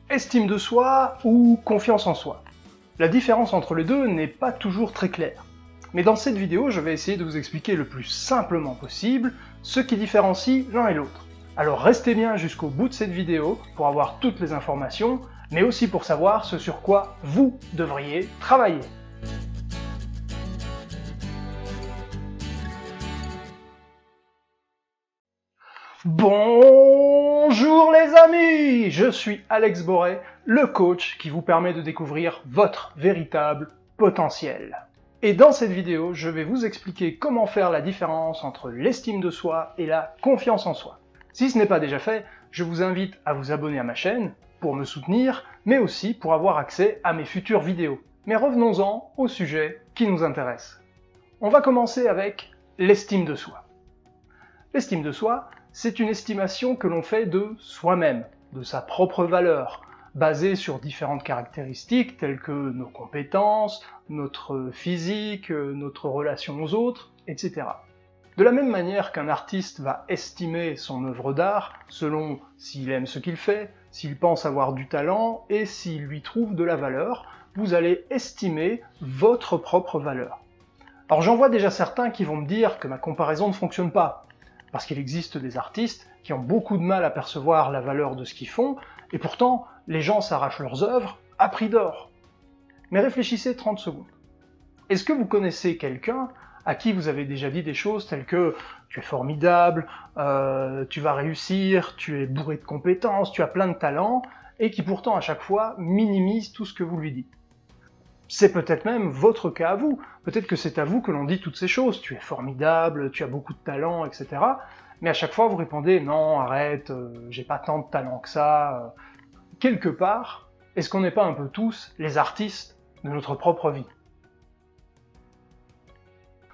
Estime de soi ou confiance en soi? La différence entre les deux n'est pas toujours très claire. Mais dans cette vidéo, je vais essayer de vous expliquer le plus simplement possible ce qui différencie l'un et l'autre. Alors restez bien jusqu'au bout de cette vidéo pour avoir toutes les informations, mais aussi pour savoir ce sur quoi vous devriez travailler. Bonjour les amis, je suis Alex Boré, le coach qui vous permet de découvrir votre véritable potentiel. Et dans cette vidéo, je vais vous expliquer comment faire la différence entre l'estime de soi et la confiance en soi. Si ce n'est pas déjà fait, je vous invite à vous abonner à ma chaîne pour me soutenir, mais aussi pour avoir accès à mes futures vidéos. Mais revenons-en au sujet qui nous intéresse. On va commencer avec l'estime de soi. L'estime de soi, c'est une estimation que l'on fait de soi-même, de sa propre valeur, basée sur différentes caractéristiques telles que nos compétences, notre physique, notre relation aux autres, etc. De la même manière qu'un artiste va estimer son œuvre d'art selon s'il aime ce qu'il fait, s'il pense avoir du talent et s'il lui trouve de la valeur, vous allez estimer votre propre valeur. Alors j'en vois déjà certains qui vont me dire que ma comparaison ne fonctionne pas, parce qu'il existe des artistes qui ont beaucoup de mal à percevoir la valeur de ce qu'ils font, et pourtant, les gens s'arrachent leurs œuvres à prix d'or. Mais réfléchissez 30 secondes. Est-ce que vous connaissez quelqu'un à qui vous avez déjà dit des choses telles que « tu es formidable, tu vas réussir, tu es bourré de compétences, tu as plein de talents », et qui pourtant à chaque fois minimise tout ce que vous lui dites? C'est peut-être même votre cas à vous. Peut-être que c'est à vous que l'on dit toutes ces choses. Tu es formidable, tu as beaucoup de talent, etc. Mais à chaque fois, vous répondez « Non, arrête, j'ai pas tant de talent que ça. » Quelque part, est-ce qu'on n'est pas un peu tous les artistes de notre propre vie?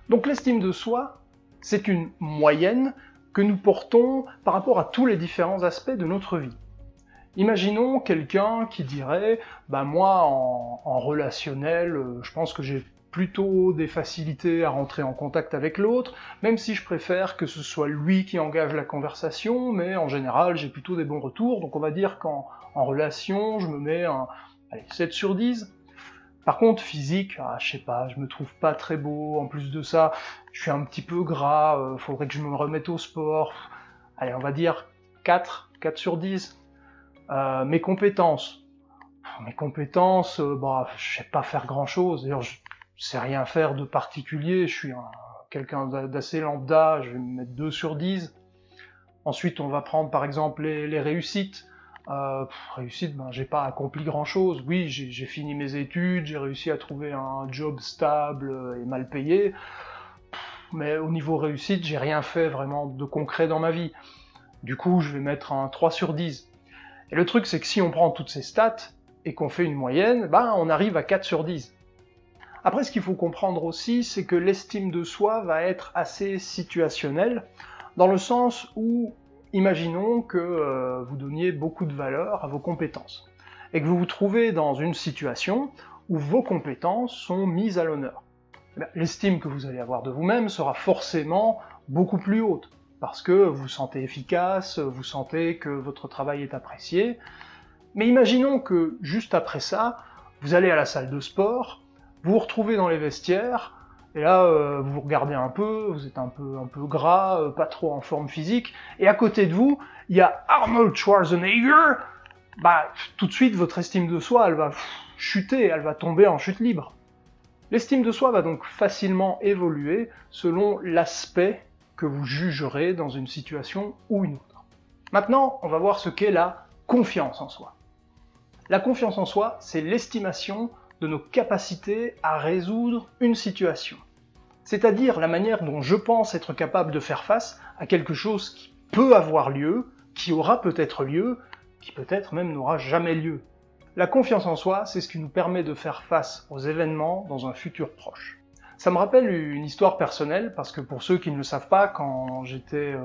Donc l'estime de soi, c'est une moyenne que nous portons par rapport à tous les différents aspects de notre vie. Imaginons quelqu'un qui dirait « bah moi en relationnel, je pense que j'ai plutôt des facilités à rentrer en contact avec l'autre, même si je préfère que ce soit lui qui engage la conversation, mais en général j'ai plutôt des bons retours, donc on va dire qu'en relation je me mets un 7 sur 10. Par contre physique, je sais pas, je me trouve pas très beau, en plus de ça, je suis un petit peu gras, faudrait que je me remette au sport, allez on va dire 4 sur 10. Mes compétences, je sais pas faire grand chose, d'ailleurs je sais rien faire de particulier, je suis quelqu'un d'assez lambda, je vais me mettre 2 sur 10. Ensuite on va prendre par exemple les réussites. Réussite, j'ai pas accompli grand chose, oui j'ai fini mes études, j'ai réussi à trouver un job stable et mal payé, mais au niveau réussite j'ai rien fait vraiment de concret dans ma vie. Du coup je vais mettre un 3 sur 10. Et le truc, c'est que si on prend toutes ces stats et qu'on fait une moyenne, on arrive à 4 sur 10. Après, ce qu'il faut comprendre aussi, c'est que l'estime de soi va être assez situationnelle, dans le sens où, imaginons que vous donniez beaucoup de valeur à vos compétences, et que vous vous trouvez dans une situation où vos compétences sont mises à l'honneur. L'estime que vous allez avoir de vous-même sera forcément beaucoup plus haute, parce que vous vous sentez efficace, vous sentez que votre travail est apprécié. Mais imaginons que, juste après ça, vous allez à la salle de sport, vous vous retrouvez dans les vestiaires, et là, vous vous regardez un peu, vous êtes un peu gras, pas trop en forme physique, et à côté de vous, il y a Arnold Schwarzenegger, tout de suite, votre estime de soi, elle va chuter, elle va tomber en chute libre. L'estime de soi va donc facilement évoluer selon l'aspect que vous jugerez dans une situation ou une autre. Maintenant, on va voir ce qu'est la confiance en soi. La confiance en soi, c'est l'estimation de nos capacités à résoudre une situation. C'est-à-dire la manière dont je pense être capable de faire face à quelque chose qui peut avoir lieu, qui aura peut-être lieu, qui peut-être même n'aura jamais lieu. La confiance en soi, c'est ce qui nous permet de faire face aux événements dans un futur proche. Ça me rappelle une histoire personnelle, parce que pour ceux qui ne le savent pas, quand j'étais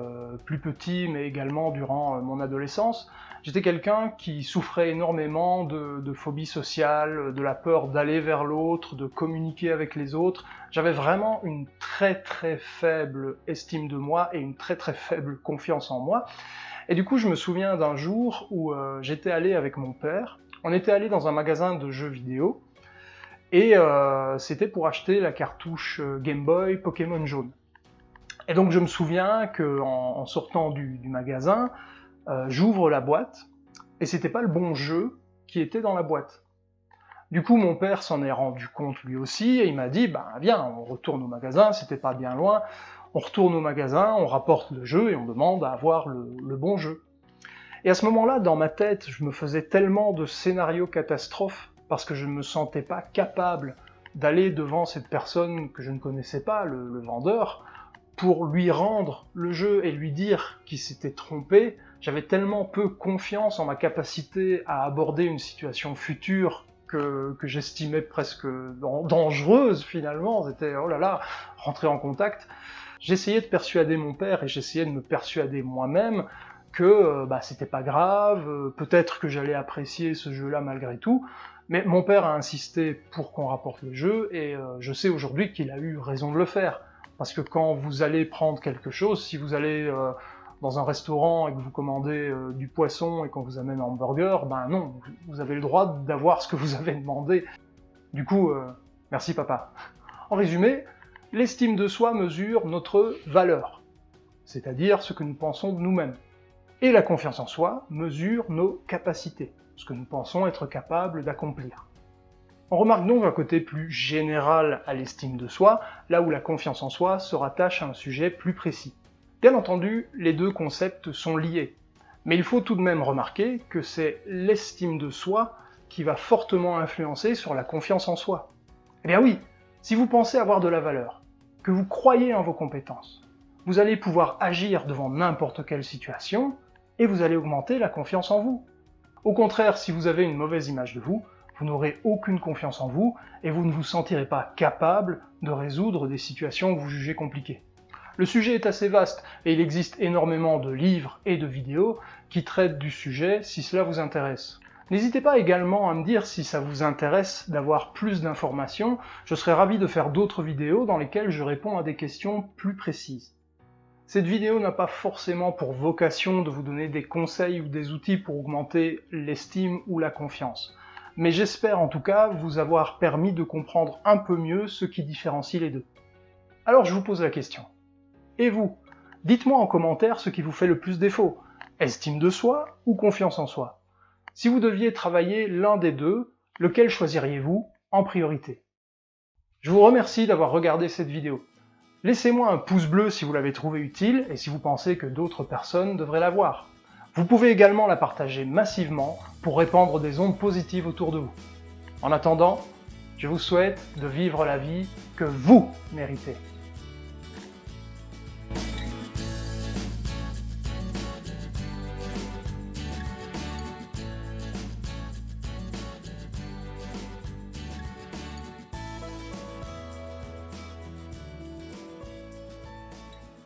plus petit, mais également durant mon adolescence, j'étais quelqu'un qui souffrait énormément de phobie sociale, de la peur d'aller vers l'autre, de communiquer avec les autres. J'avais vraiment une très très faible estime de moi et une très très faible confiance en moi. Et du coup, je me souviens d'un jour où j'étais allé avec mon père, on était allé dans un magasin de jeux vidéo, et c'était pour acheter la cartouche Game Boy Pokémon jaune. Et donc je me souviens qu'en sortant du magasin, j'ouvre la boîte, et c'était pas le bon jeu qui était dans la boîte. Du coup, mon père s'en est rendu compte lui aussi, et il m'a dit, bah viens, on retourne au magasin, c'était pas bien loin, on retourne au magasin, on rapporte le jeu, et on demande à avoir le bon jeu. Et à ce moment-là, dans ma tête, je me faisais tellement de scénarios catastrophes, parce que je ne me sentais pas capable d'aller devant cette personne que je ne connaissais pas, le vendeur, pour lui rendre le jeu et lui dire qu'il s'était trompé. J'avais tellement peu confiance en ma capacité à aborder une situation future que j'estimais presque dangereuse finalement. C'était oh là là, rentrer en contact. J'essayais de persuader mon père et j'essayais de me persuader moi-même que c'était pas grave, peut-être que j'allais apprécier ce jeu-là malgré tout, mais mon père a insisté pour qu'on rapporte le jeu, et je sais aujourd'hui qu'il a eu raison de le faire, parce que quand vous allez prendre quelque chose, si vous allez dans un restaurant et que vous commandez du poisson et qu'on vous amène un hamburger, ben non, vous avez le droit d'avoir ce que vous avez demandé. Du coup, merci papa. En résumé, l'estime de soi mesure notre valeur, c'est-à-dire ce que nous pensons de nous-mêmes. Et la confiance en soi mesure nos capacités, ce que nous pensons être capables d'accomplir. On remarque donc un côté plus général à l'estime de soi, là où la confiance en soi se rattache à un sujet plus précis. Bien entendu, les deux concepts sont liés, mais il faut tout de même remarquer que c'est l'estime de soi qui va fortement influencer sur la confiance en soi. Eh bien oui, si vous pensez avoir de la valeur, que vous croyez en vos compétences, vous allez pouvoir agir devant n'importe quelle situation, et vous allez augmenter la confiance en vous. Au contraire, si vous avez une mauvaise image de vous, vous n'aurez aucune confiance en vous, et vous ne vous sentirez pas capable de résoudre des situations que vous jugez compliquées. Le sujet est assez vaste, et il existe énormément de livres et de vidéos qui traitent du sujet si cela vous intéresse. N'hésitez pas également à me dire si ça vous intéresse d'avoir plus d'informations, je serais ravi de faire d'autres vidéos dans lesquelles je réponds à des questions plus précises. Cette vidéo n'a pas forcément pour vocation de vous donner des conseils ou des outils pour augmenter l'estime ou la confiance, mais j'espère en tout cas vous avoir permis de comprendre un peu mieux ce qui différencie les deux. Alors je vous pose la question. Et vous? Dites-moi en commentaire ce qui vous fait le plus défaut, estime de soi ou confiance en soi? Si vous deviez travailler l'un des deux, lequel choisiriez-vous en priorité? Je vous remercie d'avoir regardé cette vidéo. Laissez-moi un pouce bleu si vous l'avez trouvé utile et si vous pensez que d'autres personnes devraient la voir. Vous pouvez également la partager massivement pour répandre des ondes positives autour de vous. En attendant, je vous souhaite de vivre la vie que vous méritez.